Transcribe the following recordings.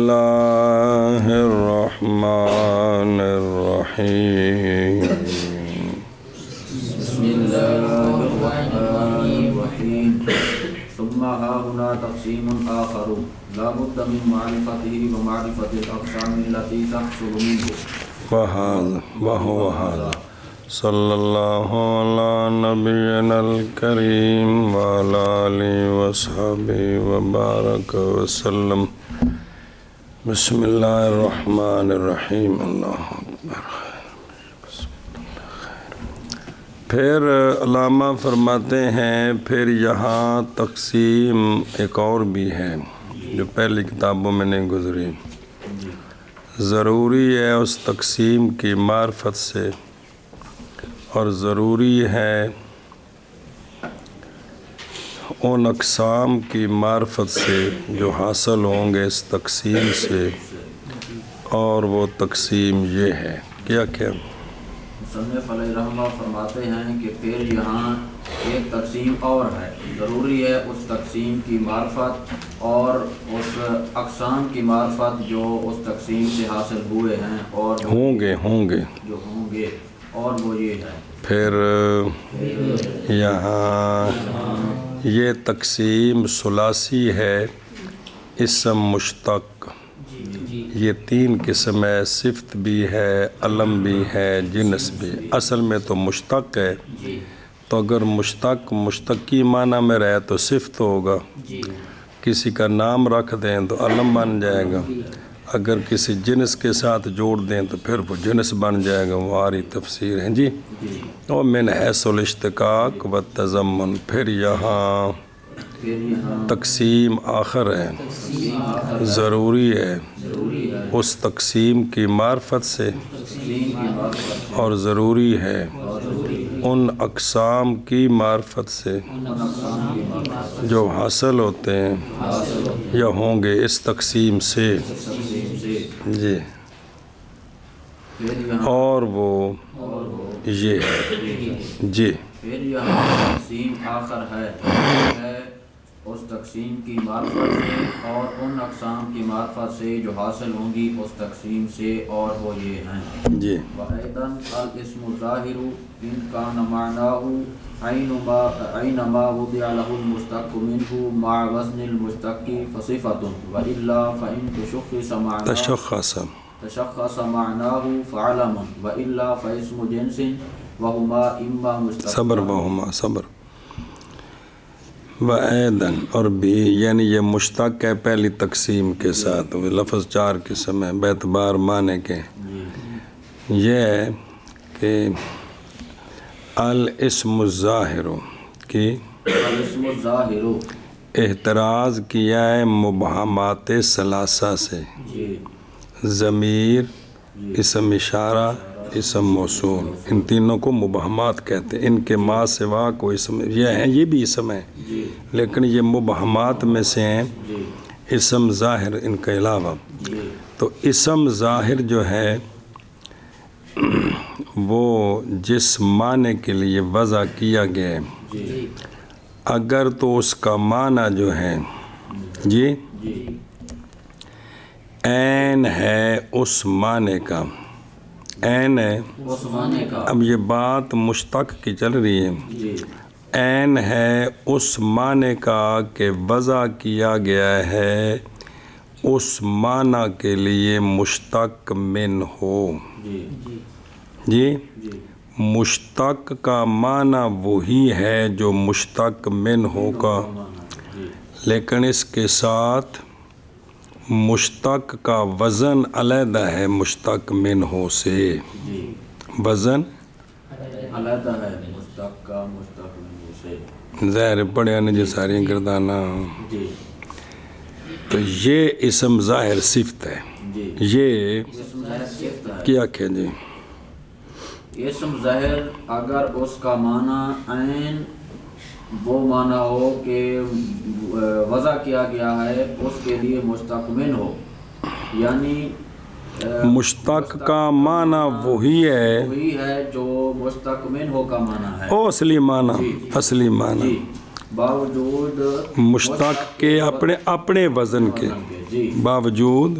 الله الرحمن الرحيم بسم الله الرحمن الرحيم ثم ها هنا تقسيم آخر لا بد من معرفته ومعرفة الأقسام التي تحصل منه وهو هذا صلى الله على نبينا الكريم وعلى آله وصحبه وبارك وسلم بسم الله الرحمن الرحیم اللہ اکبر۔ پھر علامہ فرماتے ہیں پھر یہاں تقسیم ایک اور بھی ہے جو پہلی کتابوں میں نہیں گزری۔ ضروری ہے اس تقسیم کی معرفت سے اور ضروری ہے ان اقسام کی معرفت سے جو حاصل ہوں گے اس تقسیم سے، اور وہ تقسیم یہ ہے کیا مصنف علیہ رحمہ فرماتے ہیں کہ پھر یہاں ایک تقسیم اور ہے، ضروری ہے اس تقسیم کی معرفت اور اس اقسام کی معرفت جو اس تقسیم سے حاصل ہوئے ہیں اور ہوں گے جو ہوں گے، اور وہ یہ ہے پھر یہاں یہ تقسیم ثلاثی ہے، اسم مشتق، یہ تین قسم ہے، صفت بھی ہے، علم بھی ہے، جنس بھی۔ اصل میں تو مشتق ہے، تو اگر مشتق مشتقی معنی میں رہے تو صفت ہوگا، کسی کا نام رکھ دیں تو علم بن جائے گا، اگر کسی جنس کے ساتھ جوڑ دیں تو پھر وہ جنس بن جائے گا، وہ آری تفسیر ہے جی۔ اور من حیث الاشتقاق والتضمن، پھر یہاں تقسیم آخر ہے، ضروری ہے اس تقسیم کی معرفت سے اور ضروری ہے ان اقسام کی معرفت سے جو حاصل ہوتے ہیں یا ہوں گے اس تقسیم سے جی، اور وہ یہ ہے جی۔ پھر یہاں تقسیم آخر ہے اس تقسیم کی معرفت سے اور ان اقسام کی معرفت سے جو حاصل ہوں گی اس تقسیم سے، اور وہ یہ ہیں جی۔ وَأَيْضًا الْاسْمُ الظَّاهِرُ إِنْ كَانَ مَعْنَاهُ أَيْنَمَا وُضِعَ لَهُ الْمُشْتَقُّ مِنْهُ مَعَ وَزْنِ الْمُشْتَقِّ فَصِفَةٌ وَإِلَّا فَإِنْ تشخص معناه فعلم وإلا فاسم جنس وهما إما مشتق صبر وَأَيْضًا اور بھی، یعنی یہ مشتق ہے پہلی تقسیم کے ساتھ، لفظ چار قسم ہے باعتبار معنی کے۔ یہ ہے کہ الاسم الظاہر کی احتراز کیا ہے مبہمات ثلاثہ سے، ضمیر، اسم اشارہ، اسم موصول، ان تینوں کو مبہمات کہتے ہیں۔ ان کے ما سوا کو اسم یہ ہیں، یہ بھی اسم ہیں لیکن یہ مبہمات میں سے ہیں، اسم ظاہر ان کے علاوہ۔ تو اسم ظاہر جو ہے وہ جس معنی کے لیے وضع کیا گیا ہے، اگر تو اس کا معنی جو ہے جی عین ہے اس معنی کا، عین ہے، اب یہ بات مشتق کی چل رہی ہے، عین ہے اس معنی کا کہ وضع کیا گیا ہے اس معنی کے لیے مشتق من ہو جی۔ مشتق کا معنی وہی ہے جو مشتق من ہو کا، لیکن اس کے ساتھ مشتق کا وزن علیحدہ ہے مشتق من ہو سے، وزن علیحدہ ہے مشتق کا مشتق من ہو سے، ظاہر پڑھے آنے جی ساری گردانہ۔ تو یہ اسم ظاہر صفت ہے، یہ کیا کہ جی اسم ظاہر اگر اس کا معنی عین وہ معنی ہو کہ وضع کیا گیا ہے اس کے لیے مشتق من ہو، یعنی مشتق کا معنی وہی ہے جو مشتق من ہو کا معنی ہے، او اصلی معنی، اصلی معنی باوجود مشتق کے اپنے وزن کے باوجود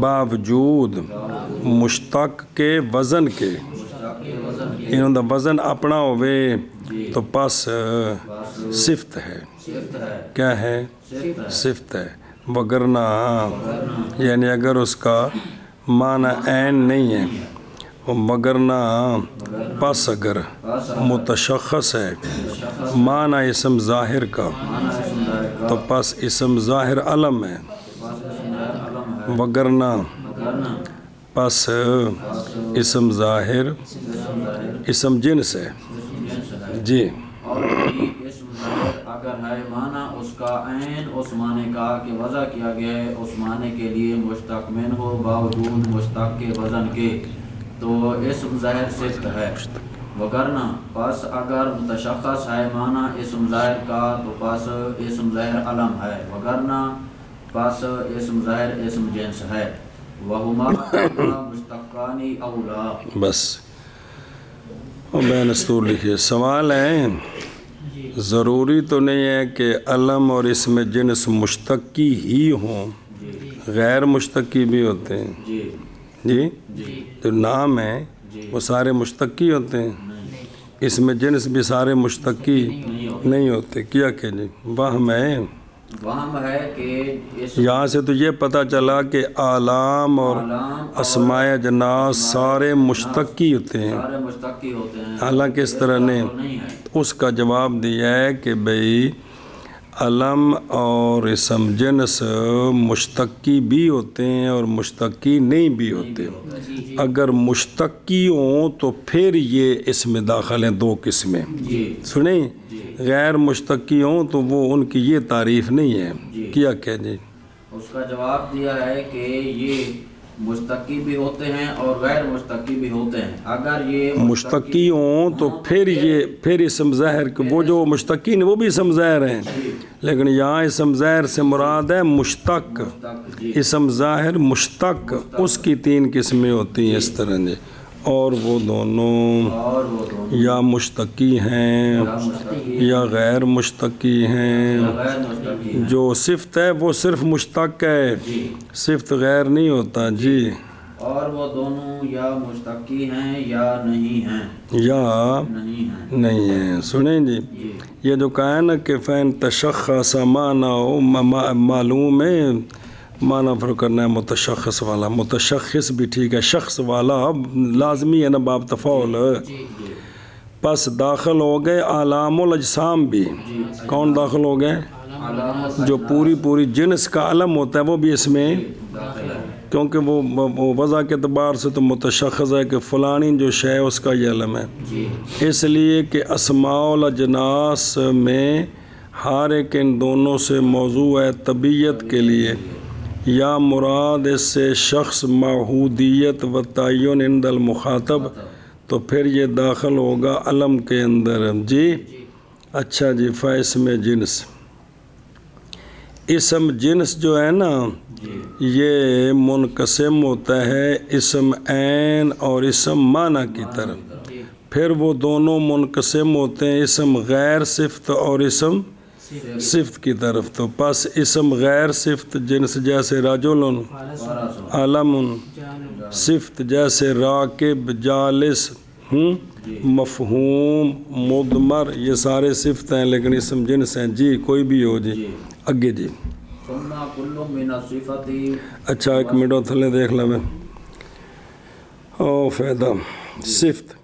باوجود مشتق کے وزن کے انہوں دا وزن اپنا ہوئے تو پس صفت ہے. کیا ہے؟ صفت ہے. وگرنہ یعنی اگر اس کا معنی عین نہیں ہے، وگرنہ پس اگر متشخص ہے معنی اسم ظاہر کا تو پس اسم ظاہر علم ہے، وگرنہ پس اسم ظاہر اسم جنس ہے. جی اور اسم ظاہر اگر ہے معنی اس کا عین اس معنی کا کہ وضع کیا گیا ہے اس معنی کے لیے مشتق من ہو باوجود مشتق کے وزن کے تو اسم ظاہر صفت ہے. وگرنہ پس اگر متشخص ہے معنی اسم ظاہر کا تو پس اسم ظاہر علم ہے، وگرنہ پس اسم ظاہر اسم جنس ہے. وہما مشتقانی اولا. بس بین اسطور لکھیے. سوال ہے ضروری تو نہیں ہے کہ علم اور اسم جنس مشتقی ہی ہوں، غیر مشتقی بھی ہوتے ہیں. جی جو نام ہیں وہ سارے مشتقی ہوتے ہیں، اسم جنس بھی سارے مشتقی نہیں ہوتے. کیا کہ جی وہم ہے. وہم ہے کہ یہاں سے تو یہ پتہ چلا کہ اعلام اور اسماء جناس سارے مشتقی ہوتے ہیں، سارے مشتقی ہوتے ہیں. حالانکہ اس طرح نے اس کا جواب دیا ہے کہ بھئی علم اور اسم جنس مشتقی بھی ہوتے ہیں اور مشتقی نہیں بھی ہوتے. اگر مشتقی ہوں تو پھر یہ اس میں داخل ہیں دو قسمیں. سنیں غیر مشتقی ہوں تو وہ ان کی یہ تعریف نہیں ہے. کیا کہ جی اس کا جواب دیا ہے کہ یہ مشتقی بھی ہوتے ہیں اور غیر مشتقی بھی ہوتے ہیں. اگر یہ مشتقی ہوں تو پھر اسم ظاہر وہ جو مشتقین وہ بھی اسم ظاہر ہیں، لیکن یہاں اسم ظاہر سے مراد ہے مشتق. اسم ظاہر مشتق اس کی تین قسمیں ہوتی ہیں اس طرح سے، اور وہ دونوں یا مشتقی ہیں یا غیر مشتقی ہیں. جو صفت ہے وہ صرف مشتق ہے، صفت غیر نہیں ہوتا. جی اور وہ دونوں یا مشتقی ہیں یا نہیں ہیں. یا نہیں ہیں. سنیں جی یہ جو کہا ہے نا کہ فین تشخص معنی ہو معلوم ہے، معنی فرق کرنا ہے متشخص والا. متشخص بھی ٹھیک ہے، شخص والا لازمی ہے نا باب تفاعل. پس داخل ہو گئے اعلام الاجسام بھی. کون داخل ہو گئے؟ جو پوری جنس کا علم ہوتا ہے وہ بھی اس میں، کیونکہ وہ وضع کے اعتبار سے تو متشخص ہے کہ فلانی جو شے اس کا یہ علم ہے. اس لیے کہ اسماء الاجناس میں ہر ایک ان دونوں سے موضوع ہے طبیعت کے لیے، یا مراد اس سے شخص معہودیت و تعین عند المخاطب، تو پھر یہ داخل ہوگا علم کے اندر. جی اچھا جی فاسم جنس. اسم جنس جو ہے نا یہ منقسم ہوتا ہے اسم عین اور اسم معنی کی طرف. پھر وہ دونوں منقسم ہوتے ہیں اسم غیر صفت اور اسم صفت کی طرف. تو پس اسم غیر صفت جنس جیسے رجل، علم، صفت جیسے راکب، جالس، مفہوم، مضمر، یہ سارے صفت ہیں لیکن اسم جنس ہیں. جی کوئی بھی ہو. جی اگے جی. اچھا ایک منٹ تھلے دیکھ لیں میں. او فائدہ صفت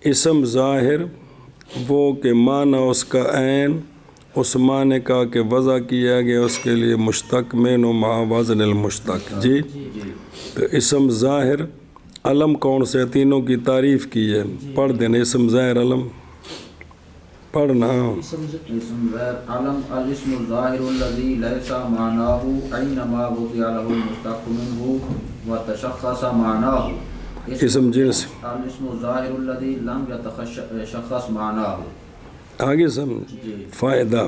اسم ظاہر وہ کہ معنی اس کا عین اس معنی کا کہ وضع کیا گیا اس کے لیے مشتق من و مع وزن المشتق. جی تو اسم ظاہر علم کون سے تینوں کی تعریف کی ہے. پڑھ دینا اسم ظاہر علم پڑھنا. اسم ظاہر علم الاسم الظاہر الذی لیس معناہ اینما وضع له المشتق منہ وتشخص معناہ. اسم جنس الاسم الظاہر الذی لم یتشخص معناہ. آگے سمجھ. فائدہ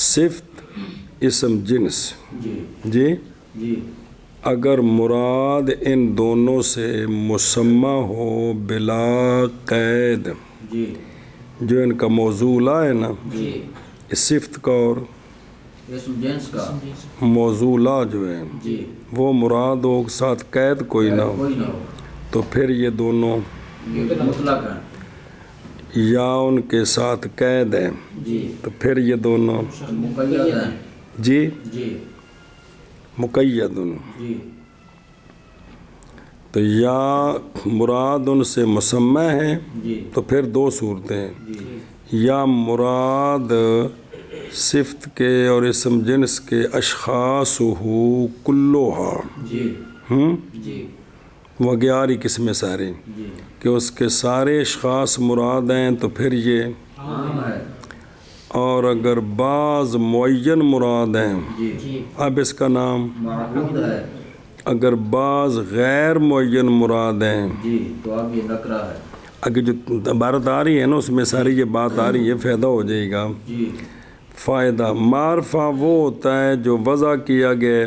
صفت اسم جنس. جی اگر مراد ان دونوں سے مسمى ہو بلا قید، جو ان کا موضوع ہے نا اس صفت کا اور اسم جنس کا موضوع جو ہے جی وہ مراد ہو ساتھ قید کوئی نہ ہو کوئی نہ ہو تو پھر یہ دونوں یہ مطلق ہے یا ان کے ساتھ قید ہے جی تو پھر یہ دونوں مقید ہیں جی جی مقید جی تو یا مراد ان سے مسمع ہے جی تو پھر دو صورتیں ہیں جی یا مراد صفت کے اور اسم جنس کے اشخاص ہو کلوہا جی جی وہ 11 قسمیں ساری جی کہ اس کے سارے اشخاص مراد ہیں تو پھر یہ عام ہے اور اگر بعض معین مراد ہیں جی اب اس کا نام معبود ہے اگر بعض غیر معین مراد ہیں جی تو اب یہ نکرہ ہے اگر جو عبارت آ رہی ہے نا اس میں ساری یہ بات آ رہی ہے فائدہ ہو جائے گا جی فائدہ معرفہ وہ ہوتا ہے جو وضع کیا گیا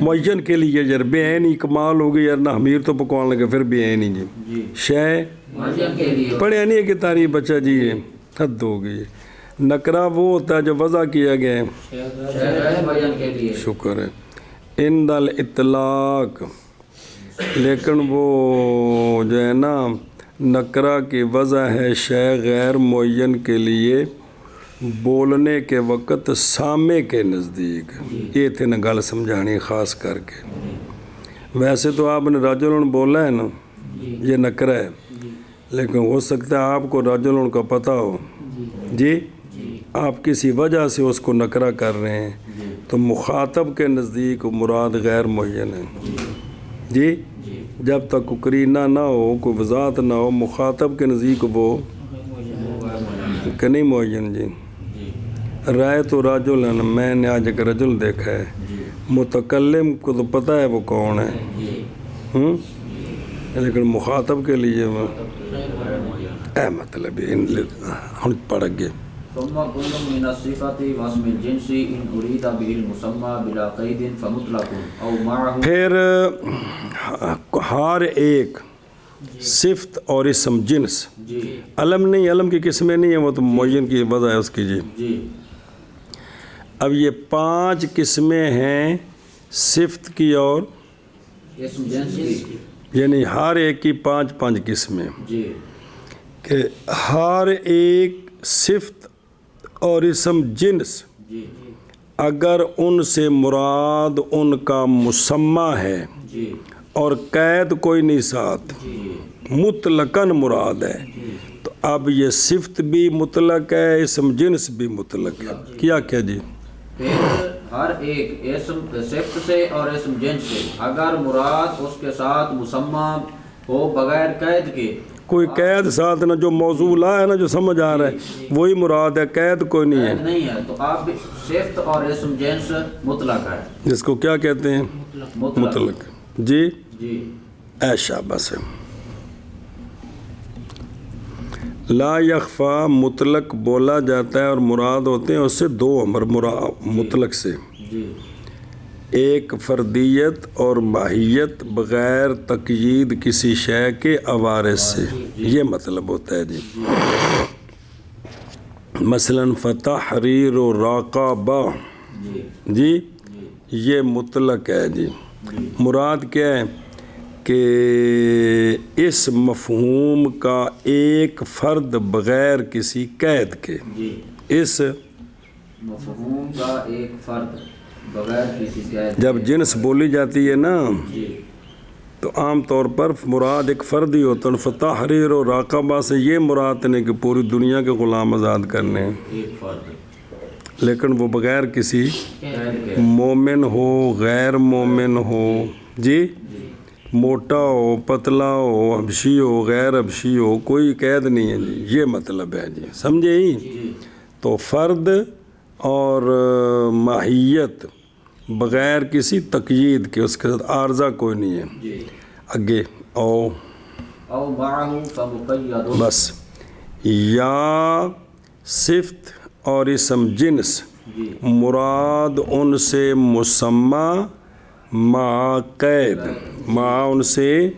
معین کے لیے یار بے عینی کمال ہوگی یار نہ حمیر تو پکوان لگے پھر بے عینی جی جی شے معین کے لیے پڑھے نہیں کہ تعریف بچہ جی حد ہو گئی نکرہ وہ ہوتا ہے جو وضع کیا گیا ہے غیر معین کے لیے شکر ہے ان دل اطلاق لیکن وہ جو ہے نا نکرہ کی وضع ہے شے غیر معین کے لیے بولنے کے وقت سامع کے نزدیک یہ تھے نا گل سمجھانی خاص کر کے ویسے تو آپ نے رجل بولا ہے نا یہ نکرہ ہے لیکن ہو سکتا ہے آپ کو رجل کا پتہ ہو جی آپ کسی وجہ سے اس کو نکرہ کر رہے ہیں تو مخاطب کے نزدیک مراد غیر معین ہے جی جب تک کوئی قرینہ نہ ہو کوئی وضاحت نہ ہو مخاطب کے نزدیک وہ کہ نہیں معین جی رائے تو رجل ہے میں نے آج ایک رجل دیکھا ہے متکلم کو تو پتہ ہے وہ کون ہے لیکن مخاطب کے لیے وہ اے مطلب ہم پڑھ گئے ثم كل من الصفات واسم الجنس ان اريد به المسمى بلا قيد فمطلق او معه پھر ہر ایک صفت اور اسم جنس جی علم نہیں علم کی قسمیں نہیں ہیں وہ تو معین کی وضع ہے اس کی جی جی اب یہ 5 قسمیں ہیں صفت کی اور اسم جنس کی یعنی ہر ایک کی 5 قسمیں جی کہ ہر ایک صفت اور اسم جنس جی اگر ان سے مراد ان کا مسمع ہے جی اور قید کوئی نہیں ساتھ مطلقاً مراد ہے تو اب یہ صفت بھی مطلق ہے اسم جنس بھی مطلق ہے کیا جی پھر ہر ایک اسم صفت سے اور اسم جنس سے اگر مراد اس کے ساتھ مسمى ہو بغیر قید کے کوئی قید ساتھ نہ جو موضوع لا ہے نا جو سمجھ آ رہا ہے وہی مراد ہے قید کوئی نہیں ہے نہیں ہے تو آپ صفت اور اسم جنس مطلق ہے جس کو کیا کہتے ہیں مطلق جی جی اے شاباش لا یخفا مطلق بولا جاتا ہے اور مراد ہوتے ہیں اس سے 2 امر مطلق سے جی ایک فردیت اور ماہیت بغیر تقیید کسی شے کے عوارض سے، یہ مطلب ہوتا ہے جی۔ مثلاً فتحریر و راقبہ جی یہ مطلق ہے جی۔ مراد کیا ہے کہ اس مفہوم کا ایک فرد بغیر کسی قید کے، اس مفہوم کا ایک فرد بغیر کسی قید، جب جنس بولی جاتی ہے نا تو عام طور پر مراد ایک فرد ہی ہوتا ہے۔ فتحریر و راقبہ سے یہ مراد نہیں کہ پوری دنیا کے غلام آزاد کرنے ہیں، ایک فرد، لیکن وہ بغیر کسی قید کے، مومن ہو غیر مومن ہو جی، موٹا ہو پتلا ہو حبشی ہو غیر حبشی ہو، کوئی قید نہیں ہے جی، یہ مطلب ہے جی، سمجھے ہی؟ تو فرد اور ماہیت بغیر کسی تقیید کے، اس کے ساتھ عارضہ کوئی نہیں ہے۔ آگے او معہ فمقید، بس یا صفت اور اسم جنس مراد ان سے مسمى مع قید، مع ان سے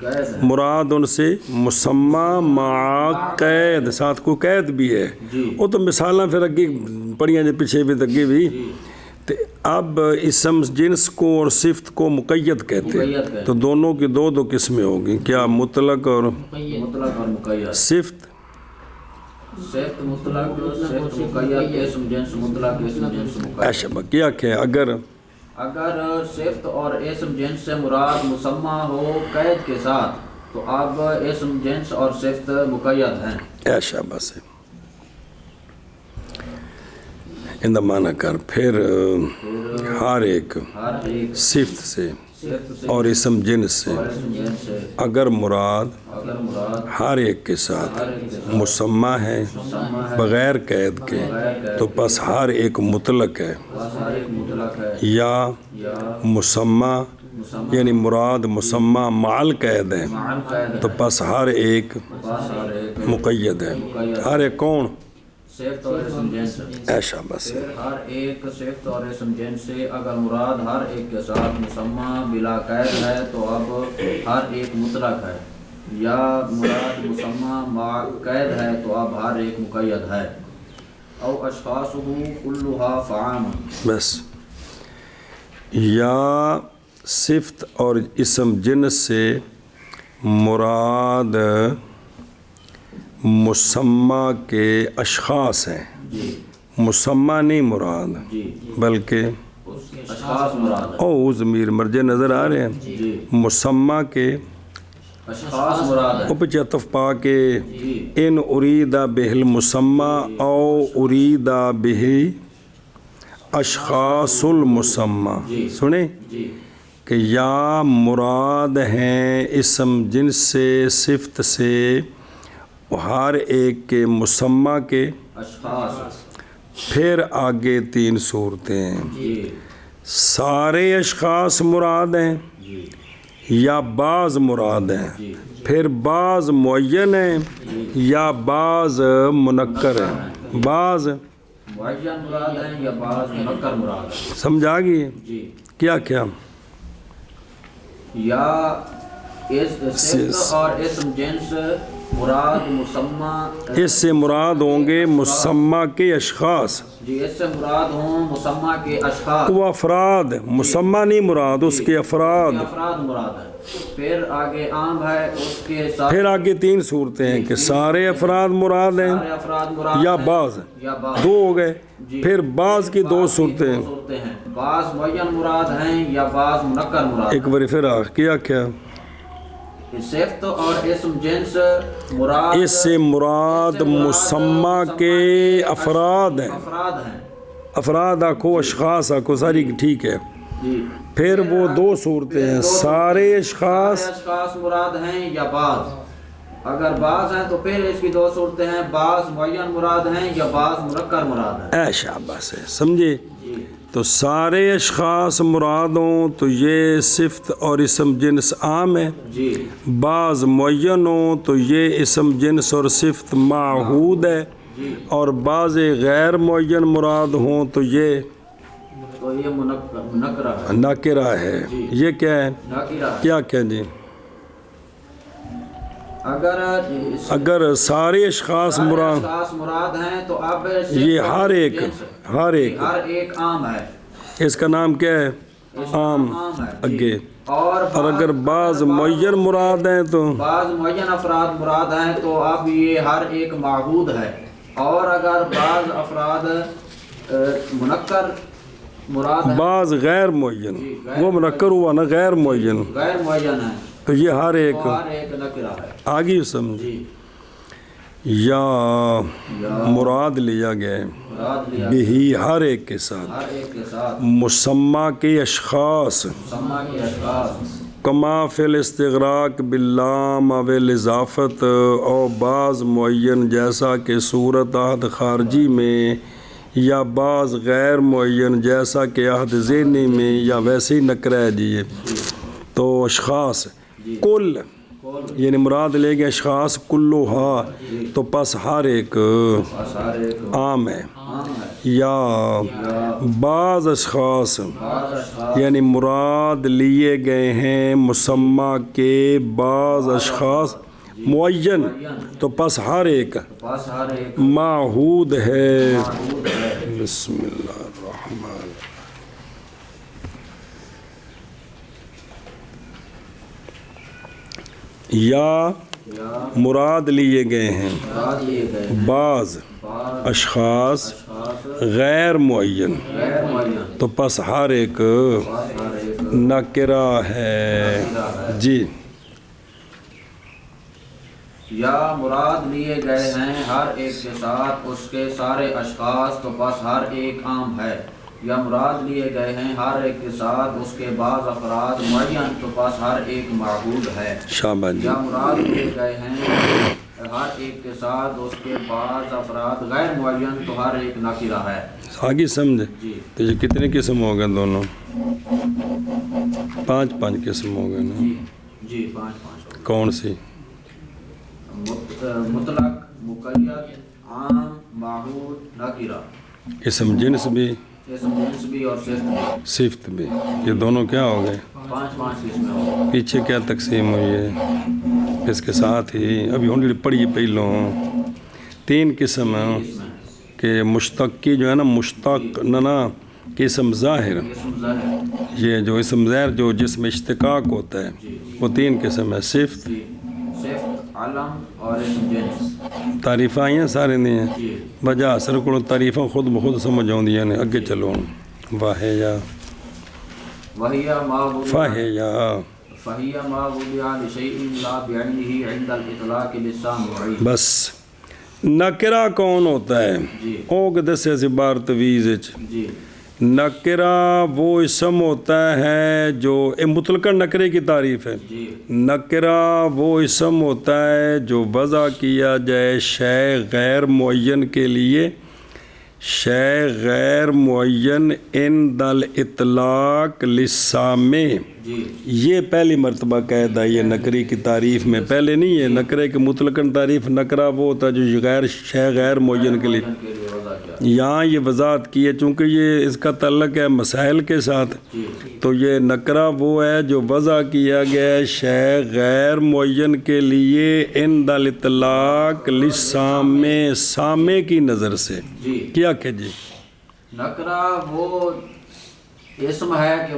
قید ہے مراد ان سے مسمہ مع قید، ساتھ کو قید بھی ہے، وہ تو مثالاں پھر اگے پڑھیاں جے پیچھے بھی اگے بھی۔ تو اب اسم جنس کو اور صفت کو مقید کہتے ہیں، تو دونوں کی دو قسمیں ہوگی، کیا مطلق اور مطلق اور مقید۔ صفت صفت مطلق، صفت مقید، اسم جنس مطلق، اسم جنس مقید۔ ایشا کیا کہ اگر صفت اور اسم جنس سے مراد مسمہ ہو قید کے ساتھ تو اب اسم جنس اور صفت مقید ہیں۔ ایشا بس ان دا معنی کر پھر ہر ایک صفت سے اور اسم جنس سے اگر مراد ہر ایک کے ساتھ مسمہ ہے بغیر قید کے تو پس ہر ایک مطلق ہے، یا مسمہ یعنی مراد مسمہ مع قید ہے تو پس ہر ایک مقید ہے۔ ہر ایک کون؟ صفت اور اسم جنس۔ ایشا بس ہر ایک صفت اور اسم جنس سے اگر مراد ہر ایک کے ساتھ مسمہ بلا قید ہے تو اب ہر ایک مطلق ہے، یا مراد مسمہ مع قید ہے تو اب ہر ایک مقید ہے۔ او اشخاصہ کلھا فعام، بس یا صفت اور اسم جنس سے مراد مسمہ کے اشخاص ہیں، مسمہ نہیں مراد بلکہ اشخاص مراد ہے۔ او ضمیر مرجع نظر آ رہے ہیں، مسمہ کے اشخاص مراد ہے۔ اوپر عطف پا کے ان اریدا بہ المسمہ او اریدا بہ اشخاص المسمہ، سنیں کہ یا مراد ہیں اسم جنس سے صفت سے ہر ایک کے مسمہ کے اشخاص، پھر آگے تین صورتیں ہیں، سارے اشخاص مراد ہیں یا بعض مراد ہیں، پھر بعض معین ہیں یا بعض منکر ہیں، بعض معین مراد ہیں یا بعض منکر مراد ہیں۔ سمجھا گئی؟ کیا کیا یا صفت اور اسم جنس مراد مسمہ، اس سے مراد ہوں گے مسمہ کے اشخاص، اس سے مراد ہوں مسمہ کے اشخاص، وہ افراد، مسمہ نہیں مراد اس کے افراد، افراد مراد ہے۔ پھر آگے عام ہے اس کے ساتھ، پھر آگے تین صورتیں ہیں کہ سارے افراد مراد ہیں سارے افراد مراد یا ہیں بعض، یا بعض، دو ہو گئے، پھر بعض کی دو صورتیں ہیں، صورتیں ہیں، بعض معین مراد ہیں یا بعض منکر مراد ایک بار پھر کیا کیا ہیں۔ صفت اور اسم جنس مراد، اس سے مراد مسمہ کے افراد ہیں، افراد ہیں۔ افراد آکھو اشخاص آکھو ساری ٹھیک ہے، پھر وہ دو صورتیں ہیں، سارے اشخاص سارے اشخاص مراد ہیں یا بعض، اگر بعض ہیں تو پھر اس کی دو صورتیں ہیں، بعض معین مراد ہیں یا بعض منکر مراد ہیں۔ اے شاباش ہے، سمجھے؟ تو سارے اشخاص مراد ہوں تو یہ صفت اور اسم جنس عام ہے، بعض معین ہوں تو یہ اسم جنس اور صفت معہود ہے، اور بعض غیر معین مراد ہوں تو یہ منکرہ ہے، ناکرہ ہے۔ یہ کیا ہے؟ ناکرہ ہے۔ کیا کیا جی؟ اگر سارے اشخاص مراد ہیں تو اب یہ ہر ایک ہر ایک عام ہے، اس کا نام کیا ہے؟ عام اگے، اور اگر بعض معین مراد ہیں تو بعض معین افراد مراد ہیں تو اب یہ ہر ایک معہود ہے، اور اگر بعض افراد منکر مراد ہیں، بعض غیر معین، وہ منکر ہوا نا، غیر معین ہے تو یہ ہر ایک نکرہ ہے۔ آگے سمجھ، یا مراد لیا گیا ہے بہی ہر ایک کے ساتھ مسمہ کے اشخاص، کما فی الاستغراق باللام او الاضافت، او بعض معین جیسا کہ صورت عہد خارجی میں، یا بعض غیر معین جیسا کہ عہد ذہنی میں، یا ویسے ہی نکرہ ہے جی۔ تو اشخاص کل یعنی مراد لے گئے اشخاص کلھا، تو پس ہر ایک عام ہے۔ یا بعض اشخاص بعض اشخاص یعنی مراد لیے گئے ہیں مسمہ کے بعض اشخاص معین تو پس ہر ایک پاس ہر ایک معہود ہے معبود ہے۔ بسم اللہ الرحمن یا یا مراد لیے گئے ہیں مراد لیے گئے ہیں بعض بعض اشخاص اشخاص غیر معین غیر معین تو پس ہر ایک پاس ہر ایک نکرہ ہے جی یا مراد لیے گئے ہیں ہر ایک کے ساتھ اس کے سارے اشخاص تو بس ہر ایک عام ہے، یا مراد لیے گئے ہیں ہر ایک کے ساتھ اس کے بعض افراد معین تو بس ہر ایک معبود ہے، شاباش جی یا مراد لیے گئے ہیں ہر ایک کے ساتھ اس کے بعض افراد غیر معین تو ہر ایک نکرہ ہے۔ آگے سمجھے جی تو یہ کتنے قسم ہو گئے دونوں؟ پانچ قسم ہو گئے نا؟ جی جی پانچ ہو کون سی؟ مطلق، مقید، عام، معہود، نکرہ، اسم جنس بھی اسم جنس بھی اور صفت بھی، صفت بھی، یہ دونوں کیا ہو گئے؟ پانچ قسمیں ہو۔ پیچھے کیا تقسیم ہوئی ہے اس کے ساتھ ہی ابھی ہم پڑھی پہلوں 3 قسم ہیں کہ مشتق کی جو ہے نا مشتق نہ کہ اسم ظاہر اسم ظاہر، یہ جو اسم ظاہر جو جس میں اشتقاق ہوتا ہے وہ 3 قسم ہے صفت جی صفت، علم اور اسم جنس۔ تعریفاں آئی ہیں سارے نہیں ہیں جی وجہ اثر کو تعریفاں خود بخود سمجھ آؤندیاں نے اگے چلو واہ یا وہی ما فاہ یا فہی ما وضع لشیء لا بعینہ عند الاطلاق للسامع۔ بس نکرہ کون ہوتا ہے؟ جی او کہ دسے سی بار تویز جی نکرہ وہ اسم ہوتا ہے جو مطلقاً نکرے کی تعریف ہے، جی نکرہ وہ اسم ہوتا ہے جو وضع کیا جائے شے غیر معین کے لیے، شے غیر معین عند الاطلاق للسامع۔ جی یہ پہلی مرتبہ قید ہے یہ نکری کی تعریف میں، پہلے نہیں ہے نکرے کی مطلقاً تعریف نکرہ وہ ہوتا ہے جو غیر شے غیر معین کے لیے، ان کے لیے وضع کیا۔ یہاں یہ وضاحت کی ہے چونکہ یہ اس کا تعلق ہے مسائل کے ساتھ، جی تو یہ نکرہ وہ ہے جو وضع کیا گیا ہے شے غیر معین کے لیے عند الاطلاق للسامع، سامع کی نظر سے جی کیا کہ جی نکرہ وہ اسم ہے کہ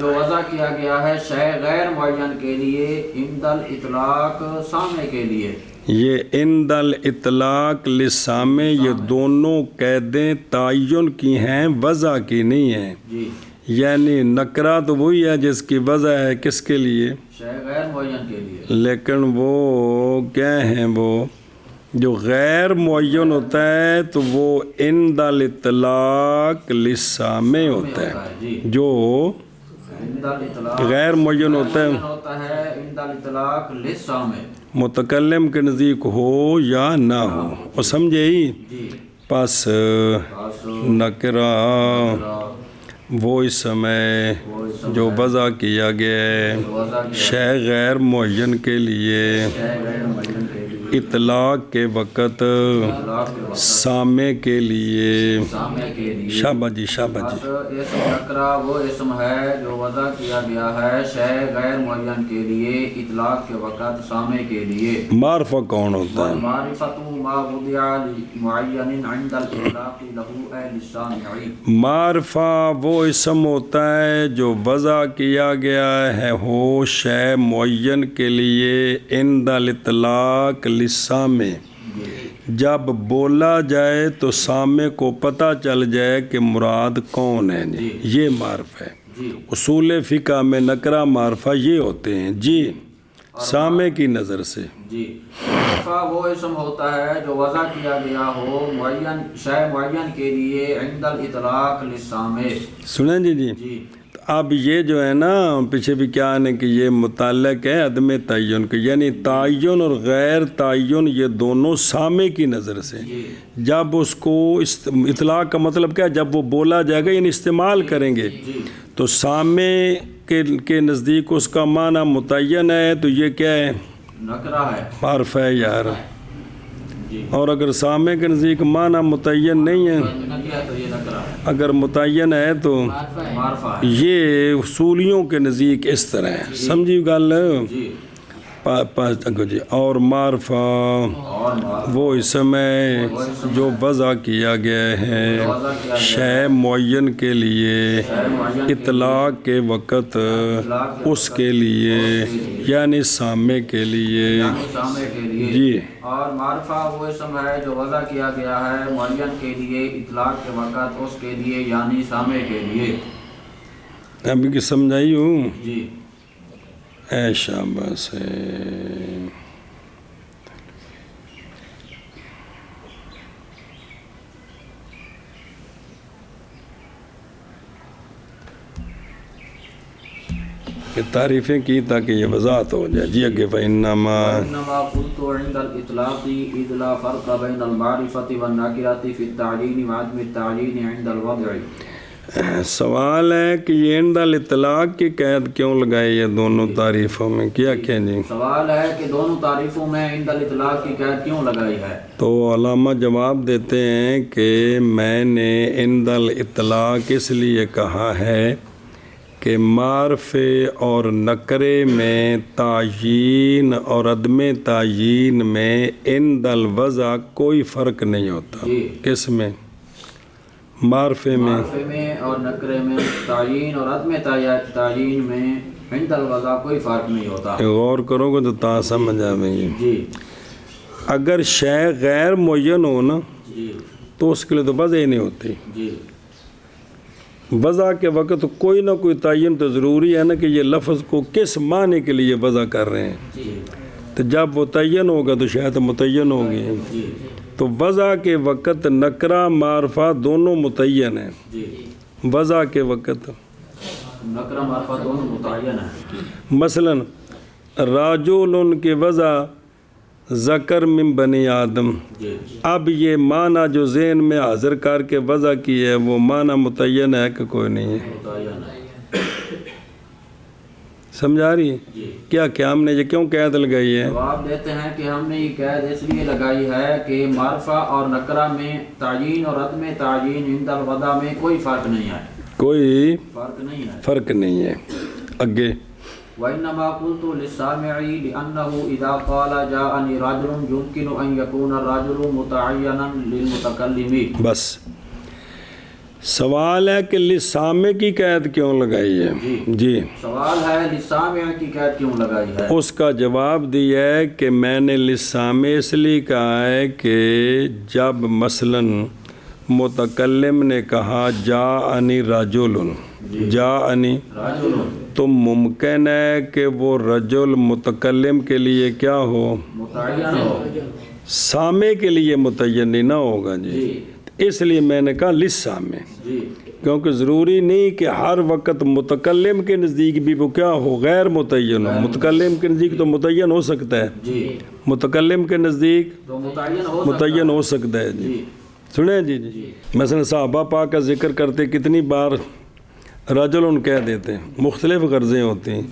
جو وضع کیا گیا ہے شے غیر معین کے لیے عند الاطلاق سامع کے لیے۔ یہ عند الاطلاق للسامع یہ دونوں قیدیں تعین کی ہیں وضع کی نہیں ہیں، جی یعنی نکرہ تو وہی ہے جس کی وضع ہے کس کے لیے، شے غیر معین کے لیے، لیکن وہ کیا ہیں وہ جو غیر معین ہوتا ہے تو وہ عند الاطلاق للسامع ہوتا ہے، جی جو عند الاطلاق غیر معین ہوتا ہے ہوتا ہے عند الاطلاق للسامع۔ متکلم کے نزدیک ہو یا نہ ہو، اور سمجھے ہی جی پس نکرہ وہ اسم ہے جو وضع کیا گیا ہے شے غیر معین کے لیے اطلاق کے وقت سامع کے لیے۔ سامع کے لیے شاباش جی شاباش جی اسم نکرہ وہ اسم ہے جو وضع کیا گیا ہے شے غیر معین کے لیے اطلاق کے وقت سامع کے لیے۔ معرفہ کون ہوتا ہے؟ معرفت ما وضع لمعین عند الاطلاق له اے للسامع۔ معرفہ وہ اسم ہوتا ہے جو وضع کیا گیا ہے ہو شے معین کے لیے عند الاطلاق للسامع، جب بولا جائے تو سامع کو پتہ چل جائے کہ مراد کون ہے، یہ معرفہ ہے۔ جی اصول فقہ میں نکرہ معرفہ یہ ہوتے ہیں جی سامع کی نظر سے۔ جی معرفہ وہ اسم ہوتا ہے جو وضع کیا گیا ہو معین شے معین کے لیے عند الاطلاق للسامع۔ سنیں جی جی جی اب یہ جو ہے نا پیچھے بھی کیا ہے کہ یہ متعلق ہے عدم تعین کے، یعنی تعین اور غیر تعین یہ دونوں سامع کی نظر سے، جب اس کو اطلاق کا مطلب کیا ہے جب وہ بولا جائے گا یعنی استعمال کریں گے تو سامع کے نزدیک اس کا معنی متعین ہے تو یہ کیا ہے نکرہ ہے، معرفہ ہے یار۔ اور اگر سامع کے نزدیک معنی متعین نہیں ہے، نکرہ تو یہ نکرہ ہے، اگر متعین ہے تو معرفہ ہے۔ یہ اصولیوں کے نزدیک اس طرح ہے، سمجھی گل؟ جی جی اور معرفہ اور معرفہ وہ اسم ہے جو وضع کیا گیا ہے شے معین کے لیے اطلاق کے وقت اس کے لیے یعنی سامع کے لیے۔ سامع کے لیے، جی اور معرفہ وہ اسم ہے جو وضع کیا گیا ہے معین کے لیے اطلاق کے وقت اس کے لیے یعنی سامع کے لیے۔ ابھی کی سمجھائی ہوں؟ جی اے شاباش ہے۔ کہ تعریفیں کی تاکہ یہ وضاحت ہو جائے۔ جی اگے فَإِنَّمَا انما قلت عند الاطلاق اذ لا فرق بين المعرفة والنكرة في التعليل وعدم التعليل عند الوضع۔ سوال ہے کہ یہ عند الاطلاق کی قید کیوں لگائی ہے دونوں تعریفوں میں؟ کیا کہیں جی؟ سوال ہے کہ دونوں تعریفوں میں عند الاطلاق کی قید کیوں لگائی ہے؟ تو علامہ جواب دیتے ہیں کہ میں نے عند الاطلاق اس لیے کہا ہے کہ معرفے اور نکرے میں تعیین اور عدم تعیین میں عند الوضع کوئی فرق نہیں ہوتا۔ کس میں؟ معرفے میں اور نکرے میں تعیین اور عدم تعیین میں عند الوضع کوئی فرق نہیں ہوتا۔ غور کرو گے تو تا سمجھ آئے گی۔ جی اگر شے غیر معین ہو نا جی تو اس کے لیے تو وضع ہی نہیں ہوتی۔ جی وضع کے وقت کوئی نہ کوئی تعین تو ضروری ہے نا کہ یہ لفظ کو کس معنی کے لیے وضع کر رہے ہیں۔ جی تو جب وہ تعین ہوگا تو شاید متعین ہوگی۔ جی تو وضع کے وقت نکرہ معرفہ دونوں متعین ہیں۔ جی وضع کے وقت نکرہ معرفہ دونوں متعین ہیں۔ مثلا راجل کے وضع ذکر من بنی آدم، جی اب یہ معنی جو ذہن میں حاضر کر کے وضع کی ہے وہ معنی متعین ہے کہ کوئی نہیں ہے؟ متعین ہے۔ سمجھا رہی ہے؟ کیا ہم نے یہ کیوں قید لگائی ہے؟ جواب دیتے ہیں کہ ہم نے یہ قید اس لیے لگائی ہے کہ معرفہ اور نکرہ میں تعیین اور عدم تعیین عند الوضع میں کوئی فرق نہیں ہے۔ کوئی فرق نہیں ہے۔ فرق نہیں ہے۔ اگے وَإِنَّمَا قُلْتُ لِلسَّامِعِ لِأَنَّهُ إِذَا قَالَ جَاءَنِي رَجُلٌ يُمْكِنُ أَنْ يَكُونَ الرَّجُلُ مُتَعَيَّنًا لِلْمُتَكَلِّمِ۔ بس سوال ہے کہ لسامع کی قید کیوں لگائی ہے؟ جی سوال ہے لسامع کی قید کیوں لگائی ہے؟ اس کا جواب دیا ہے کہ میں نے لسامع اس لیے کہا ہے کہ جب مثلاً متکلم نے کہا جاءنی رجل، جاءنی، تو ممکن ہے کہ وہ رجل متکلم کے لیے کیا ہو؟ متعین ہو۔ سامع کے لیے متعین نہیں نہ ہوگا جی۔ اس لیے میں نے کہا لسامع، جی کیونکہ ضروری نہیں کہ ہر وقت متکلم کے نزدیک بھی وہ کیا ہو؟ غیر متعین ہو۔ متکلم کے نزدیک تو متعین ہو سکتا ہے، جی متکلم کے نزدیک تو متعین ہو متعین ہو سکتا ہے جی۔ سنیں جی مثلا صحابہ پاک کا ذکر کرتے کتنی بار رجل ان کہہ دیتے ہیں، مختلف غرضیں ہوتی ہیں۔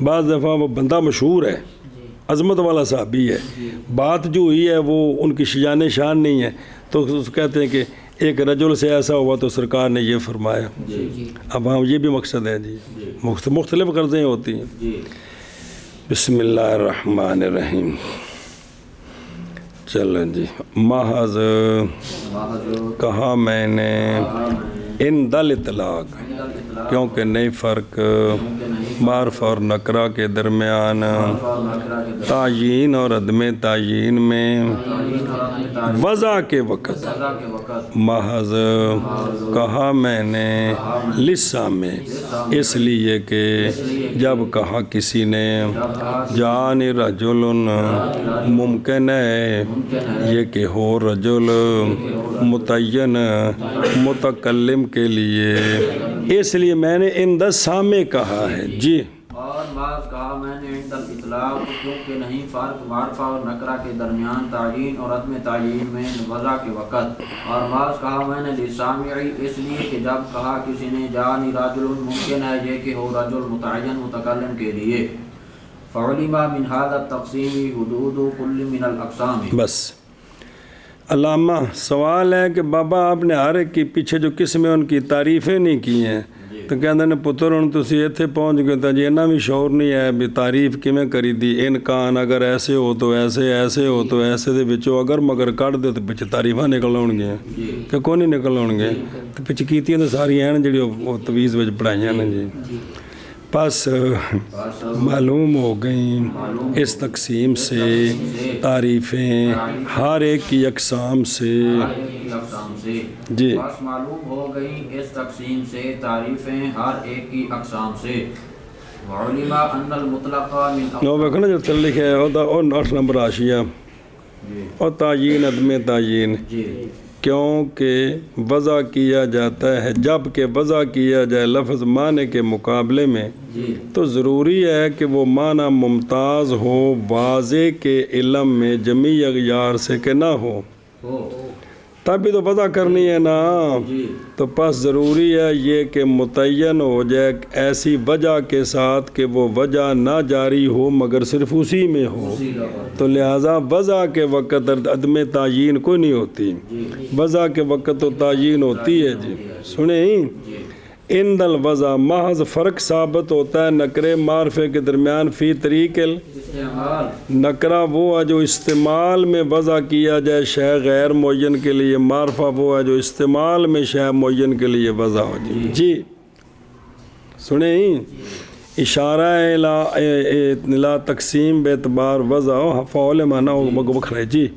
بعض دفعہ وہ بندہ مشہور ہے، عظمت والا صحابی ہے، بات جو ہوئی ہے وہ ان کی شجان شان نہیں ہے تو کہتے ہیں کہ ایک رجل سے ایسا ہوا تو سرکار نے یہ فرمایا۔ اب ہاں یہ بھی مقصد ہے جی، مختلف غرضیں ہوتی ہیں۔ بسم اللہ الرحمن الرحیم۔ چلو جی محض کہا میں نے عند الاطلاق، کیونکہ نئی فرق معرفہ اور نکرہ کے درمیان تعیین اور عدم تعیین میں وضع کے وقت محض کہا میں نے لسامع، اس لیے کہ جب کہا کسی نے جان رجل، ممکن ہے یہ کہ ہو رجل متعین متکلم کے لیے، اس لیے میں نے عند السامع کہا ہے جی۔ اور بعض کہا میں نے عند الاطلاق، کیونکہ نہیں فرق معرفہ اور نکرہ کے درمیان تعیین اور عدم تعیین میں وضع کے وقت۔ اور بعض کہا میں نے لسامعی، اس لیے کہ جب کہا کسی نے جانی رجل، ممکن ہے یہ کہ ہو رجل متعین متکلم کے لیے۔ فعلم من هذا التقسیم حدود كل من الاقسام۔ بس علامہ سوال ہے کہ بابا آپ نے ہر ایک کی پیچھے جو قسمیں ان کی تعریفیں نہیں کی ہیں تو کہتے ہیں پتر ہوں تسی اتنے پہنچ گئے تو جی انہاں بھی شعور نہیں ہے بھی تعریف کیویں کری دی ان کان اگر ایسے ہو تو ایسے ایسے ہو تو ایسے دے وچوں اگر مگر کٹ دے تو پیچھے تعریفاں نکل آن گے کہ کون نہیں نکل آن گے تو پیچھے کیتیاں تو ساری ہیں جڑی وہ تویز وچ پڑھائیاں نے جی پس معلوم ہو گئیں اس تقسیم سے تعریفیں ہر ایک کی اقسام سے اقسام سے جی بس معلوم ہو گئی اس تقسیم سے تعریفیں ہر ایک کی اقسام سے وعلم ان المطلق من وہ دیکھو نا جو تل لکھا ہے وہ 8 نمبر حاشیہ اور تعیین عدم تعیین جی کیونکہ وضع کیا جاتا ہے جب کہ وضع کیا جائے لفظ معنی کے مقابلے میں جی تو ضروری ہے کہ وہ معنی ممتاز ہو واضح کے علم میں جمیع اغیار سے کہ نہ ہو تبھی تو وضع کرنی ہے نا جی تو پس ضروری ہے یہ کہ متعین ہو جائے ایسی وجہ کے ساتھ کہ وہ وجہ نہ جاری ہو مگر صرف اسی میں ہو تو لہٰذا وضع کے وقت عدم تعیین کوئی نہیں ہوتی وضع کے وقت تو تعیین ہوتی ہے جی سنیں ان الوضع محض فرق ثابت ہوتا ہے نکرے معرفے کے درمیان فی طریق استعمال نکرہ وہ ہے جو استعمال میں وضع کیا جائے شے غیر معین کے لیے معرفہ وہ ہے جو استعمال میں شے معین کے لیے وضع ہو جائے جی سنیں اشارہ الا تقسیم بے اعتبار وضع فعول معنی بکھرے جی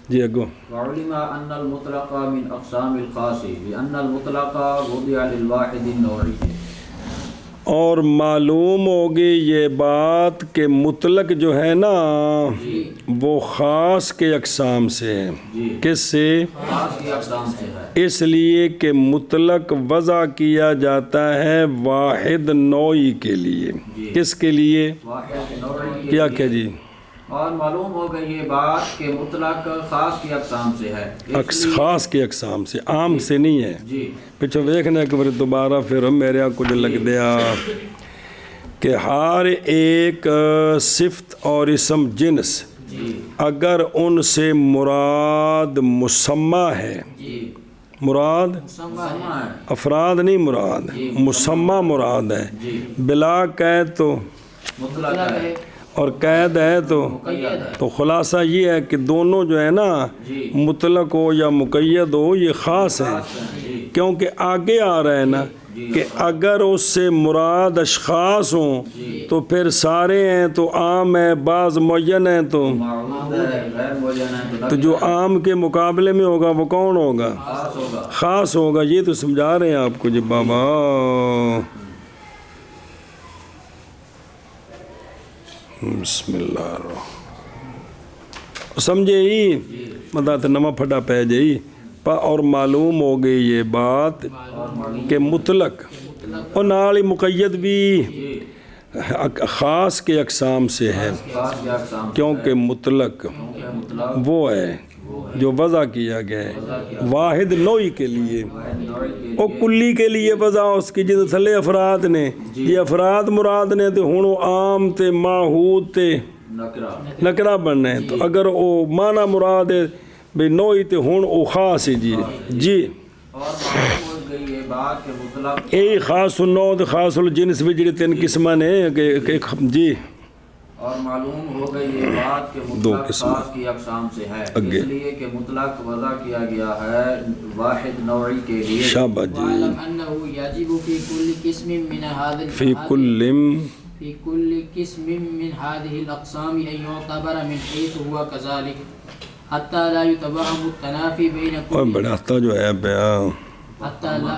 جی اگو وعلم ان المطلق من اقسام الخاص لان المطلق وضع للواحد النوعي اور معلوم ہوگی یہ بات کہ مطلق جو ہے نا وہ خاص کے اقسام سے ہے کس سے خاص کی اقسام سے ہے اس لیے کہ مطلق وضع کیا جاتا ہے واحد نوعی کے لیے کس کے لیے واحد نوعی کیا کہ جی اور معلوم ہو گئی یہ بات کہ مطلق خاص کی اقسام سے ہے خاص کے اقسام سے عام سے نہیں ہے جی پچھو دیکھنے ایک بار دوبارہ پھر میرے یہاں کچھ لگ دیا کہ ہر ایک صفت اور اسم جنس اگر ان سے مراد مسمى ہے مراد افراد نہیں مراد مسمى مراد ہے بلا قید تو مطلق ہے اور قید ہے تو خلاصہ یہ ہے کہ دونوں جو ہے نا مطلق ہو یا مقید ہو یہ خاص ہے کیونکہ آگے آ رہا ہے نا کہ اگر اس سے مراد اشخاص ہوں تو پھر سارے ہیں تو عام ہے بعض معین ہیں تو جو عام کے مقابلے میں ہوگا وہ کون ہوگا خاص ہوگا یہ تو سمجھا رہے ہیں آپ کو جی بابا بسم اللہ الرحمن سمجھے ہی مدد نمہ پھٹا پہ جائی اور معلوم ہو گئی یہ بات کہ مطلق اور نال ہی مقید بھی خاص کے اقسام سے ہے کیونکہ مطلق وہ ہے جو وضع کیا گیا ہے واحد نوعی کے لیے اور کلی کے لیے وضع اس کی جن تھلے افراد نے یہ افراد مراد نے تو ہوں عام تے ماحود تے نکرہ بننے ہیں تو اگر وہ معنی مراد ہے بے نوعی تے ہوں وہ خاص ہے جی جی اے خاص النوع تے خاص الجنس بھی جڑے 3 قسمہ نے جی اور معلوم ہو گئی یہ بات کہ مطلق خاص کی اقسام سے ہے اس لیے کہ مطلق وضع کیا گیا ہے واحد نوعی کے لیے شاباش جی وَعَلَمْ أَنَّهُ يَجِبُ فِي كُلِّ قِسْمٍ مِّنْ هَذِهِ فی كُلِّ قِسْمٍ مِّنْ هَذِهِ الْأَقْسَامِ أَن يُعْتَبَرَ مِنْ حَيْثُ هُوَ كَذَلِكَ حَتَّى لَا يُتَوَهَّمُ التَّنَافِي بَيْنَ اور كُلِّ بڑا حتیٰ جو ہے بیا حَتَّى لَا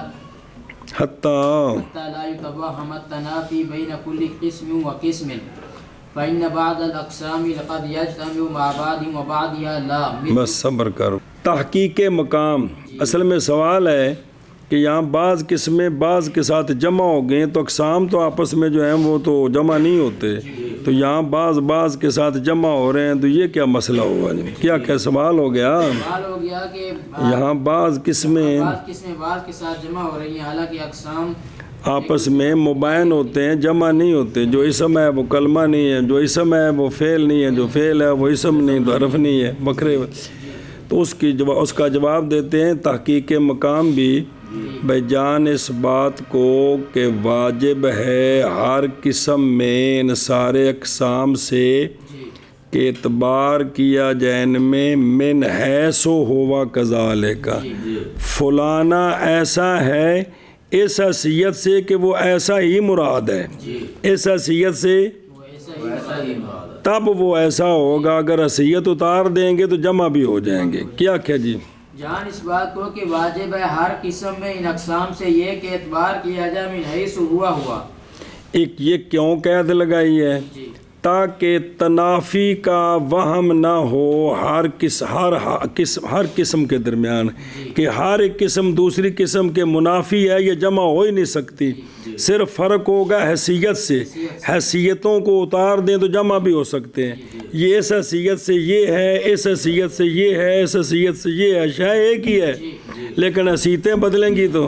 يُتَوَهَّمُ التَّنَافِي بَيْنَ كُلِّ قِسْمٍ وَقِسْمٍ فَإِنَّ بَعْضَ الْأَقْسَامِ لَقَدْ يَجْتَمِعُ مَعَ بَعْضٍ وَبَعْضِهَا لَا بس صبر کرو تحقیق مقام اصل میں سوال ہے کہ یہاں بعض قسمیں بعض کے ساتھ جمع ہو گئے تو اقسام تو آپس میں جو ہیں وہ تو جمع نہیں ہوتے تو یہاں بعض کے ساتھ جمع ہو رہے ہیں تو یہ کیا مسئلہ ہوا کیا سوال ہو گیا سوال ہو گیا کہ یہاں بعض قسمیں بعض کے ساتھ جمع ہو رہی ہیں حالانکہ اقسام آپس میں مبین ہوتے ہیں جمع نہیں ہوتے جو اسم ہے وہ کلمہ نہیں ہے جو اسم ہے وہ فعل نہیں ہے جو فعل ہے وہ اسم نہیں تو حرف نہیں ہے بکرے تو اس کا جواب دیتے ہیں تحقیق مقام بھی بیان اس بات کو کہ واجب ہے ہر قسم میں ان سارے اقسام سے کہ اعتبار کیا جائے ان میں من حیث ہوا کذالک فلانا ایسا ہے اس حیثیت سے کہ وہ ایسا ہی مراد ہے، اس حیثیت سے ویسا ہی مراد ہے۔ تب وہ ایسا ہوگا، اگر حیثیت اتار دیں گے تو جمع بھی ہو جائیں گے۔ کیا جی؟ جان اس بات کو کہ واجب ہے ہر قسم میں ان اقسام سے یہ کہ اعتبار کیا جائے من حیث ہوا ایک یہ کیوں قید لگائی ہے؟ تاکہ تنافی کا وہم نہ ہو ہر قسم کے درمیان کہ ہر ایک قسم دوسری قسم کے منافی ہے، یہ جمع ہو ہی نہیں سکتی، صرف فرق ہوگا حیثیت سے، حیثیتوں کو اتار دیں تو جمع بھی ہو سکتے ہیں، یہ اس حیثیت سے یہ ہے، اس حیثیت سے یہ ہے، اس حیثیت سے یہ ہے، شے ایک ہی ہے لیکن حیثیتیں بدلیں گی تو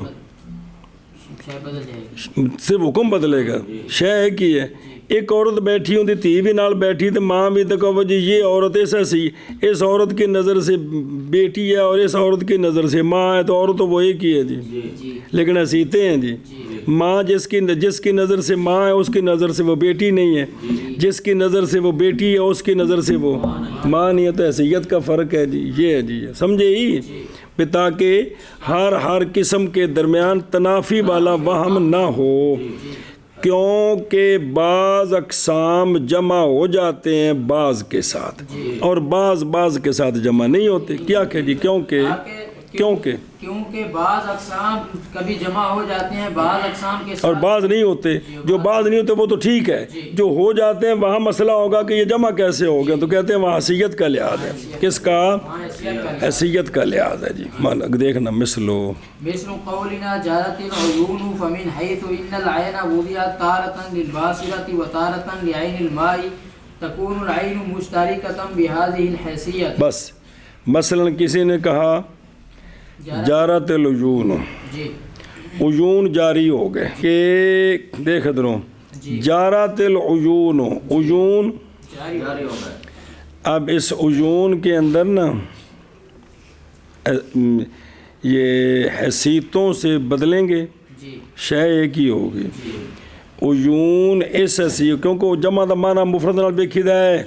بدل جائے گی، صرف حکم بدلے گا، شے ایک ہی ہے۔ ایک عورت بیٹھی ہوں تھی بھی نال بیٹھی تو ماں بھی تو کہو جی یہ عورت ایسی اس عورت کی نظر سے بیٹی ہے اور اس عورت کی نظر سے ماں ہے، تو عورت تو وہ ایک ہی ہے جی، لیکن حیثیتیں ہیں جی۔ ماں جس کی نظر سے ماں ہے اس کی نظر سے وہ بیٹی نہیں ہے، جس کی نظر سے وہ بیٹی ہے اس کی نظر سے وہ ماں نہیں ہے، تو حیثیت کا فرق ہے جی، یہ ہے جی، سمجھے ہی؟ تاکہ ہر قسم کے درمیان تنافی والا وہم نہ ہو، کیونکہ بعض اقسام جمع ہو جاتے ہیں بعض کے ساتھ اور بعض کے ساتھ جمع نہیں ہوتے۔ کیا کہ جی؟ کیونکہ بعض اقسام کبھی جمع ہو جاتے ہیں بعض اقسام کے ساتھ اور بعض نہیں ہوتے، جو بعض نہیں ہوتے وہ تو ٹھیک ہے، جو ہو جاتے ہیں وہاں مسئلہ ہوگا کہ یہ جمع کیسے ہو گیا، تو کہتے ہیں وہاں حیثیت کا لحاظ ہے۔ کس کا؟ حیثیت کا لحاظ ہے جی۔ دیکھنا مثل قولنا جارت العیون فمن حیث ان العین وضعت تارة للباصرة وتارة لعین الماء تکون العین مشترکة بهذه الحیثیت۔ بس مثلا کسی نے کہا جارت العیون، عیون جاری ہو گئے کہ دیکھ دروں جارت العیون، عیون جاری ہو گئے۔ اب اس عیون کے اندر نا یہ حیثیتوں سے بدلیں گے، شے ایک ہی ہوگی۔ عیون اس حیثیت کیونکہ جمع دا معنی مفرد نال ویکھی دا ہے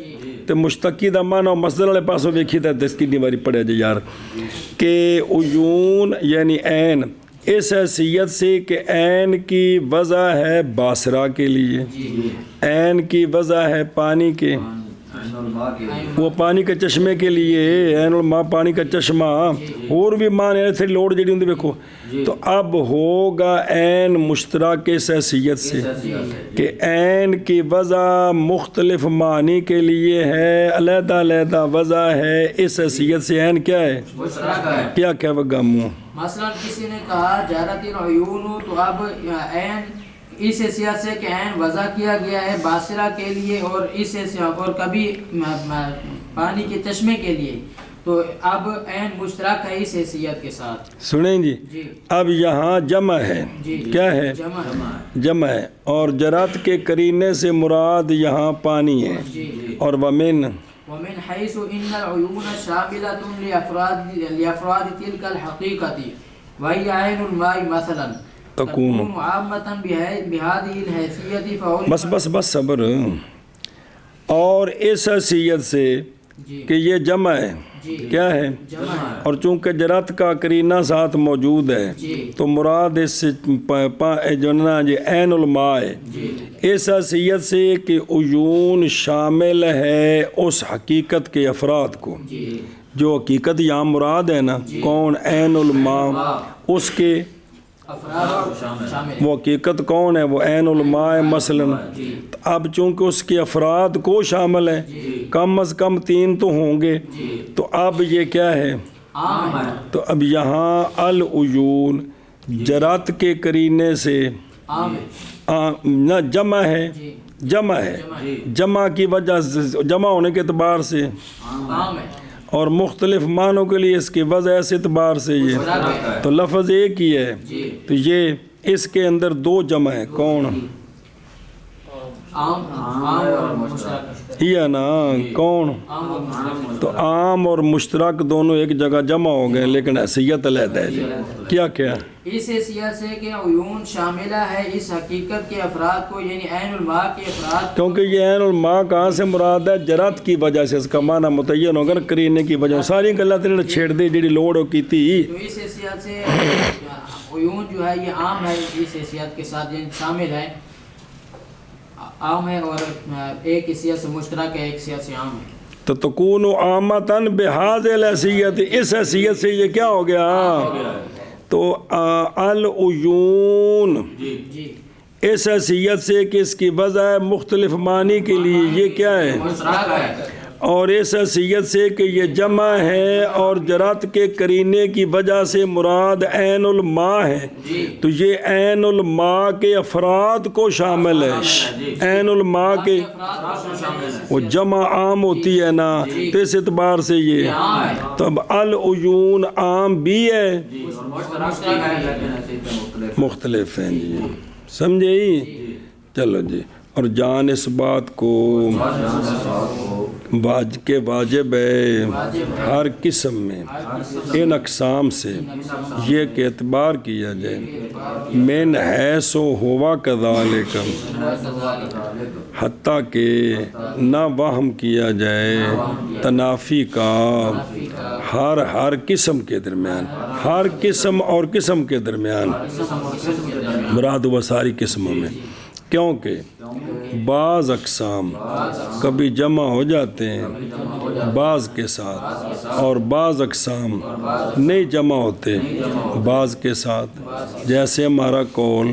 تے مشتقی دا معنی مصدر والے پاسوں ویکھی دا، اس کی باری پڑھے جی یار کہ عیون یعنی عین اس حیثیت سے کہ عین کی وضع ہے باصرہ کے لیے، عین کی وضع ہے پانی کے، وہ پانی کے چشمے کے لیے، عین الماء پانی کا چشمہ، اور بھی معنی تھے لوڑ جڑی ہوندی دیکھو، تو اب ہوگا عین مشترک اس حیثیت سے کہ عین کی وضع مختلف معنی کے لیے ہے، علیحدہ علیحدہ وضع ہے، اس حیثیت سے عین کیا ہے؟ کیا کیا وگاموں؟ مثلا کسی نے کہا جارت العیون، تو اب عین اس حیثیت سے کہ عین وضع کیا گیا ہے باصرہ کے لیے اور اس حیثیت اور کبھی پانی کے چشمے کے لیے، تو اب عین مشترک ہے اس حیثیت کے ساتھ۔ سنیں جی، اب یہاں جمع ہے، کیا ہے؟ جمع ہے، اور جرات کے قرینے سے مراد یہاں پانی ہے، اور ومن حیث ان العیون شاملۃ لافراد تلک الحقیقۃ وہی عین الماء مثلا تکون عامۃ بهذه الحیثیت بس صبر، اور اس حیثیت سے کہ یہ جمع ہے، کیا ہے؟ اور چونکہ جرات کا قرینہ ساتھ موجود ہے تو مراد اس سے جو نا جی عین الماء ہے، اس حیثیت سے کہ عیون شامل ہے اس حقیقت کے افراد کو، جو حقیقت یہاں مراد ہے نا، کون؟ عین الماء، اس کے وہ حقیقت کون ہے؟ وہ عین الماء مثلا۔ اب چونکہ اس کے افراد کو شامل ہے، کم از کم 3 تو ہوں گے، تو اب یہ کیا ہے؟ تو اب یہاں العیون جرات کے قرینے سے نہ جمع ہے، جمع کی وجہ سے، جمع ہونے کے اعتبار سے، اور مختلف معنوں کے لیے اس کی وضع اس اعتبار سے یہ تو لفظ ایک ہی ہے، تو یہ اس کے اندر 2 جمع ہے، کون؟ عام اور مشترک، یہ نا کون؟ عام اور مشترک، تو عام اور مشترک دونوں ایک جگہ جمع ہو گئے لیکن حیثیت علیحدہ ہے جی۔ کیا کیا؟ اس حیثیت سے کہ عیون شاملہ ہے اس حقیقت کے افراد کو، یعنی عین الماء کے افراد، کیونکہ یہ عین الماء کہاں سے مراد ہے؟ جرات کی وجہ سے، اس کا معنی متعین ہوگا کرینے کی وجہ، ساری گلیں تیرے چھیڑ دی جڑی لوڑ کی تھی۔ تو اس حیثیت سے عیون جو ہے یہ عام ہے، اس حیثیت کے ساتھ یعنی شامل ہے، عام ہے، اور ایک حیثیت سے مشترک ہے، ایک حیثیت سے عام ہے۔ تو تکون عامتاً بہذ الحیثیت، اس حیثیت سے یہ کیا ہو گیا؟ تو العیون جی اس حیثیت سے کہ اس کی وضع مختلف معنی کے لیے یہ کیا ہے؟ مشترک ہے، اور اس حیثیت سے کہ یہ جمع ہے اور جرات کے قرینے کی وجہ سے مراد عین الماء ہے، تو یہ عین الماء کے افراد کو شامل ہے۔ عین الماء کے وہ جمع عام ہوتی ہے نا، تو اس اعتبار سے یہ تو اب العیون عام بھی ہے، مختلف ہیں جی، سمجھے ہی؟ چلو جی، اور جان اس بات کو کہ واجب ہے ہر قسم میں ان اقسام سے یہ کہ اعتبار کیا جائے من حیث ہوا کذالک، حتیٰ کہ نہ وہم کیا جائے تنافی کا ہر قسم کے درمیان، ہر قسم اور قسم کے درمیان، مراد وہ ساری قسموں میں، کیونکہ بعض اقسام کبھی جمع ہو جاتے ہیں بعض کے ساتھ، اور بعض اقسام نہیں جمع ہوتے بعض کے ساتھ، جیسے ہمارا قول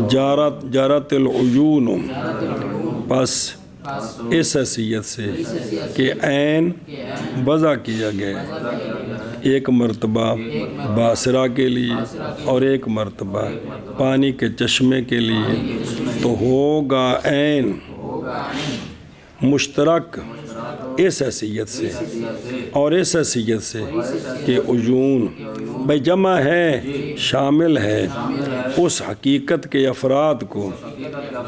جارت العیون، پس اس حیثیت سے کہ عین وضع کیا گیا ایک مرتبہ باصرہ کے لیے اور ایک مرتبہ پانی کے چشمے کے لیے، تو ہوگا عین مشترک اس حیثیت سے اور اس حیثیت سے کہ عیون بھائی جمع ہے، شامل ہے اس حقیقت کے افراد کو،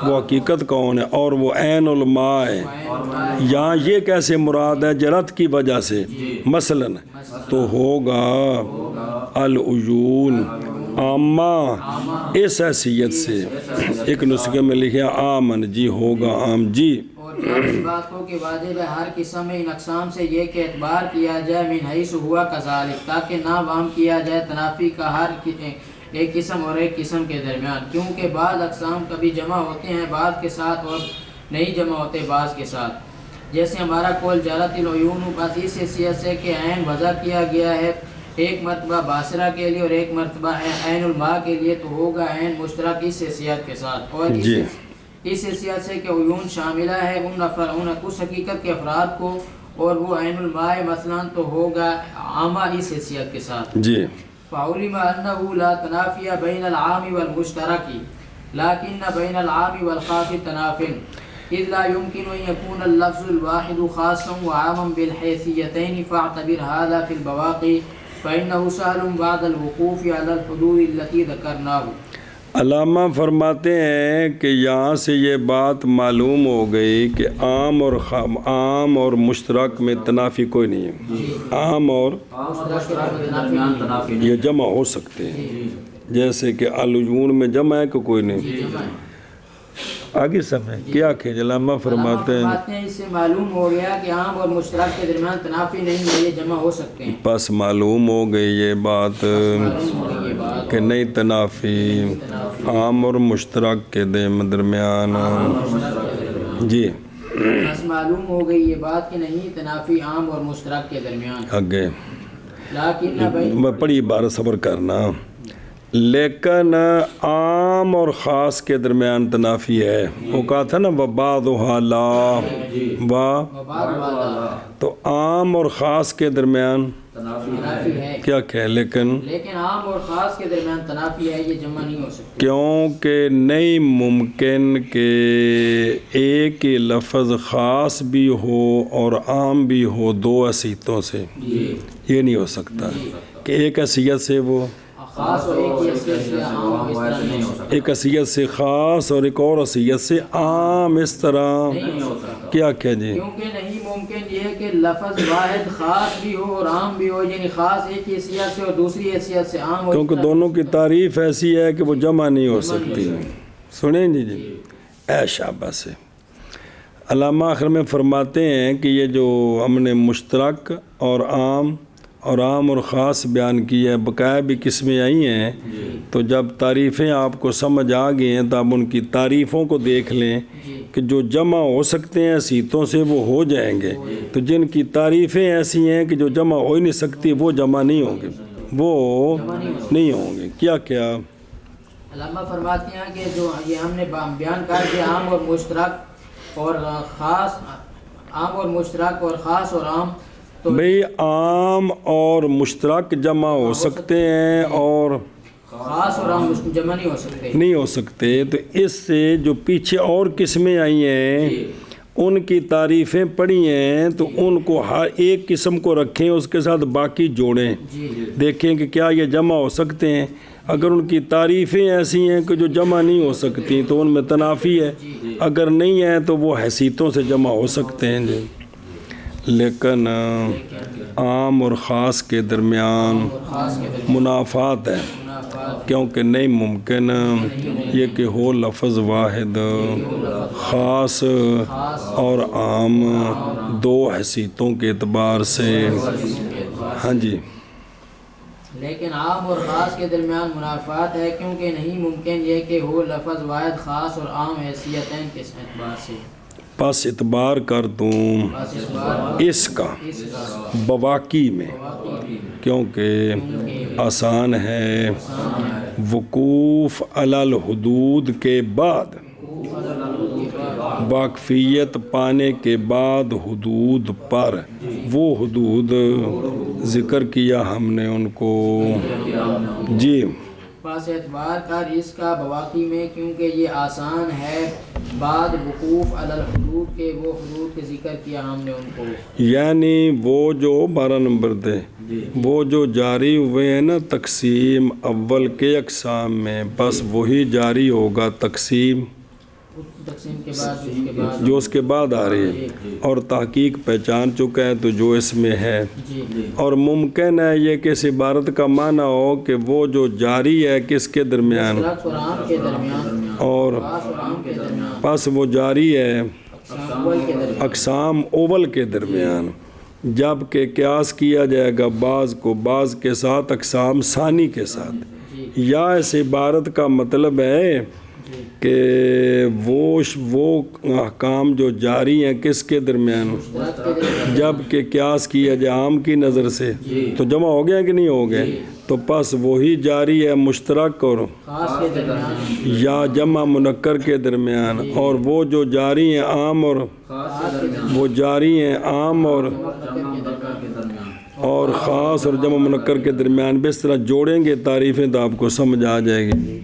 وہ حقیقت کون ہے؟ اور وہ عین الماء ہے۔ یہاں یہ کیسے مراد ہے؟ جرات کی وجہ سے، مثلا تو ہوگا العیون عامہ اس حیثیت سے، ایک نسخے میں لکھے آمن جی، ہوگا عام جی۔ اور اس بات کو کہ واجب ہے ہر قسم میں ان اقسام سے یہ کہ اعتبار کیا جائے من حیث ہوا کذالک، تاکہ نہ وہم کیا جائے تنافی کا ہر ایک قسم اور ایک قسم کے درمیان، کیونکہ بعض اقسام کبھی جمع ہوتے ہیں بعض کے ساتھ اور نہیں جمع ہوتے بعض کے ساتھ، جیسے ہمارا قول جارت العیون، بس اس حیثیت سے کہ عین وضع کیا گیا ہے ایک مرتبہ باصرہ کے لیے اور ایک مرتبہ عین الماء کے لیے، تو ہوگا عین مشترک اس حیثیت کے ساتھ، اور اس حیثیت سے کہ عیون شاملہ ہے ان اس حقیقت کے افراد کو، اور وہ عین الماء مثلا، تو ہوگا عامہ اس حیثیت کے ساتھ جی۔ فعلم انه لا تنافی بین العام والمشترک لیکن بین العام والخاص تناف، اذ لا يمكن ان يكون اللفظ الواحد خاصا وعاما بالحیثیتین، فاعتبر هذا في البواقی فانه سهل بعد الوقوف على الحدود التي ذکرناه۔ علامہ فرماتے ہیں کہ یہاں سے یہ بات معلوم ہو گئی کہ عام اور مشترک میں تنافی کوئی نہیں ہے، عام اور یہ جمع ہو سکتے ہیں، جیسے کہ العیون میں جمع ہے کہ کوئی نہیں۔ آگے سمجھ کیا کہ علامہ فرماتے ہیں اس سے معلوم ہو گیا کہ عام اور مشترک کے درمیان تنافی نہیں ہے، یہ جمع ہو سکتے ہیں۔ بس معلوم ہو گئی یہ بات کہ نہیں تنافی عام اور مشترک کے درمیان جی، بس معلوم ہو گئی یہ بات کہ نہیں تنافی عام اور مشترک کے درمیان۔ آگے لیکن بڑی عبارت صبر کرنا، لیکن عام اور خاص کے درمیان تنافی ہے، وہ کہا تھا نا وبعضھا لا، تو عام اور خاص کے درمیان تنافی ہے، کیا کہ لیکن عام اور خاص کے درمیان تنافی ہے، یہ جمع نہیں ہو سکتی، کیونکہ نہیں ممکن کہ ایک ہی لفظ خاص بھی ہو اور عام بھی ہو دو حیثیتوں سے، یہ نہیں ہو سکتا کہ ایک حیثیت سے وہ خاص اور ایک حیثیت سے عام، اس طرح نہیں ہو سکتا۔ ایک حیثیت سے خاص اور ایک اور حیثیت سے عام، اس طرح نہیں ہو سکتا، کیا کیا جی؟ کیونکہ نہیں ممکن یہ کہ لفظ واحد خاص بھی ہو اور عام بھی ہو، یعنی خاص ایک حیثیت سے اور دوسری حیثیت سے عام ہو، کیونکہ دونوں کی تعریف ایسی ہے کہ وہ جمع نہیں ہو سکتی. سنیں جی اے شاباش سے. علامہ آخر میں فرماتے ہیں کہ یہ جو ہم نے مشترک اور عام اور خاص بیان کی ہے، بقایا بھی قسمیں آئی ہیں، تو جب تعریفیں آپ کو سمجھ آ گئی ہیں تو آپ ان کی تعریفوں کو دیکھ لیں کہ جو جمع ہو سکتے ہیں حیثیتوں سے وہ ہو جائیں گے، تو جن کی تعریفیں ایسی ہیں کہ جو جمع ہو ہی نہیں سکتی وہ جمع نہیں ہوں گے، وہ نہیں ہوں گے. کیا کیا علامہ فرماتے ہیں کہ جو یہ ہم نے بیان کر دیا عام اور مشترک اور خاص، عام اور مشترک اور خاص اور عام، تو بھئی عام اور مشترک جمع ہو سکتے ہیں اور خاص اور عام جمع نہیں ہو سکتے. نہیں ہو سکتے. تو اس سے جو پیچھے اور قسمیں آئی ہیں ان کی تعریفیں پڑھی ہیں تو ان کو ہر ایک قسم کو رکھیں، اس کے ساتھ باقی جوڑیں، دیکھیں کہ کیا یہ جمع ہو سکتے ہیں. اگر ان کی تعریفیں ایسی ہیں کہ جو جمع نہیں ہو سکتی تو ان میں تنافی ہے، اگر نہیں ہے تو وہ حیثیتوں سے جمع ہو سکتے ہیں جی. لیکن عام اور خاص کے درمیان منافات ہے، کیونکہ نہیں ممکن یہ کہ ہو لفظ واحد خاص اور عام دو حیثیتوں کے اعتبار سے. ہاں جی، لیکن عام اور خاص کے درمیان منافات ہے، کیونکہ نہیں ممکن یہ کہ ہو لفظ واحد خاص اور عام حیثیتین کے اعتبار سے. پس اعتبار کر دوں اس کا بواقی میں، کیونکہ آسان ہے وقوف علی الحدود کے بعد، واقفیت پانے کے بعد حدود پر، وہ حدود ذکر کیا ہم نے ان کو جی. پاس اعتبار کر اس کا بواقی میں، کیونکہ یہ آسان ہے بعد وقوف علی الحدود کے، وہ حدود کے ذکر کیا ہم نے ان کو، یعنی وہ جو 12 نمبر تھے وہ جو جاری ہوئے ہیں نا تقسیم اول کے اقسام میں، بس وہی جاری ہوگا تقسیم کے بعد جو اس کے بعد آ رہی ہے، اور تحقیق پہچان چکا ہے تو جو اس میں ہے. اور ممکن ہے یہ کہ اس عبارت کا معنی ہو کہ وہ جو جاری ہے کس کے درمیان، اور پس وہ جاری ہے اقسام اول کے درمیان، جب کہ قیاس کیا جائے گا بعض کو بعض کے ساتھ اقسام ثانی کے ساتھ. یا اس عبارت کا مطلب ہے کہ وہ احکام جو جاری ہیں کس کے درمیان، جب کہ قیاس کیا جائے عام کی نظر سے تو جمع ہو گیا کہ نہیں ہو گئے، تو پس وہی جاری ہے مشترک اور یا جمع منکر کے درمیان، اور وہ جو جاری ہیں عام اور وہ جاری ہیں عام اور خاص اور جمع منکر کے درمیان. بھی اس طرح جوڑیں گے تعریفیں تو آپ کو سمجھ آ جائے گی.